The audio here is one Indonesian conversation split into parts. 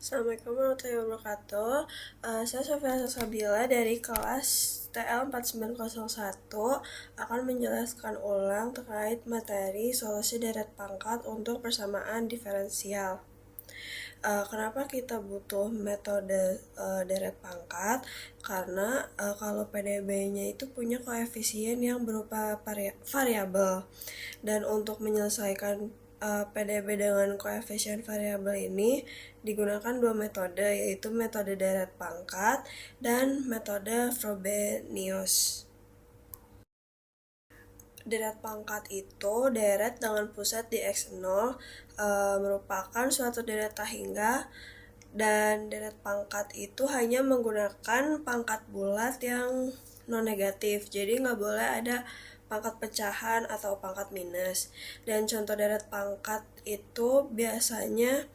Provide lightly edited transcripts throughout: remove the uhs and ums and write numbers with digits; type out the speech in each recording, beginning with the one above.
Assalamualaikum warahmatullahi wabarakatuh. Saya Sofia Sasabila dari kelas TL 4901 akan menjelaskan ulang terkait materi solusi deret pangkat untuk persamaan diferensial. Kenapa kita butuh metode deret pangkat? Karena kalau PDB-nya itu punya koefisien yang berupa variabel, dan untuk menyelesaikan PDB dengan koefisien variabel ini digunakan dua metode, yaitu metode deret pangkat dan metode Frobenius. Deret pangkat itu deret dengan pusat di X0 merupakan suatu deret tak hingga, dan deret pangkat itu hanya menggunakan pangkat bulat yang non-negatif, jadi nggak boleh ada pangkat pecahan atau pangkat minus. Dan contoh deret pangkat itu biasanya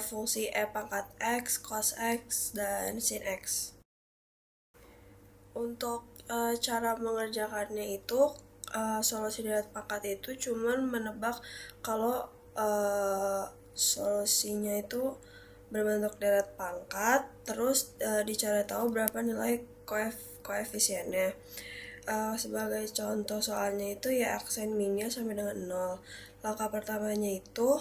fungsi E pangkat X, cos X, dan sin X. Untuk cara mengerjakannya itu solusi deret pangkat itu cuman menebak kalau solusinya itu berbentuk deret pangkat, terus dicari tahu berapa nilai koefisiennya. Sebagai contoh soalnya itu ya aksen minnya sampai dengan 0. Langkah pertamanya itu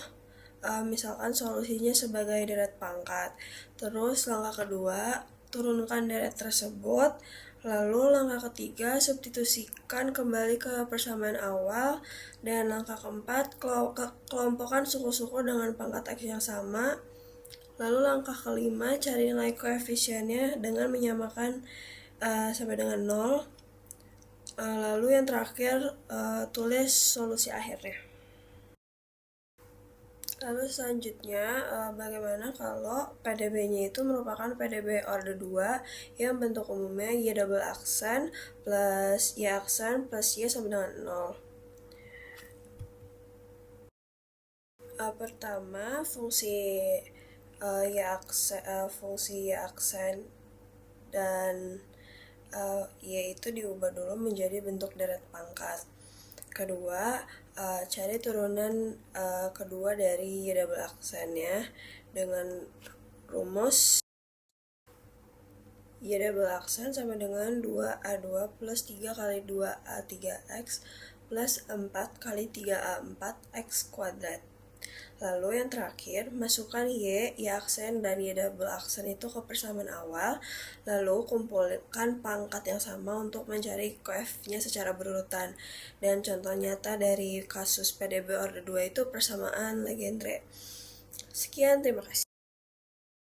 misalkan solusinya sebagai deret pangkat. Terus langkah kedua, turunkan deret tersebut. Lalu langkah ketiga, substitusikan kembali ke persamaan awal. Dan langkah keempat, kelompokkan suku-suku dengan pangkat X yang sama. Lalu langkah kelima, cari nilai koefisiennya dengan menyamakan sampai dengan 0. Lalu yang terakhir, tulis solusi akhirnya. Lalu selanjutnya, bagaimana kalau PDB-nya itu merupakan PDB order 2 yang bentuk umumnya Y double aksen plus Y aksen plus Y sama dengan 0. Pertama, fungsi Y aksen dan Y itu diubah dulu menjadi bentuk deret pangkat. Kedua, cari turunan kedua dari Y double aksennya dengan rumus Y double aksen sama dengan 2A2 plus 3 kali 2A3X plus 4 kali 3A4 X kuadrat. Lalu yang terakhir, masukkan Y aksen dan Y double aksen itu ke persamaan awal, lalu kumpulkan pangkat yang sama untuk mencari koef-nya secara berurutan. Dan contoh nyata dari kasus PDB order 2 itu persamaan Legendre. Sekian, terima kasih.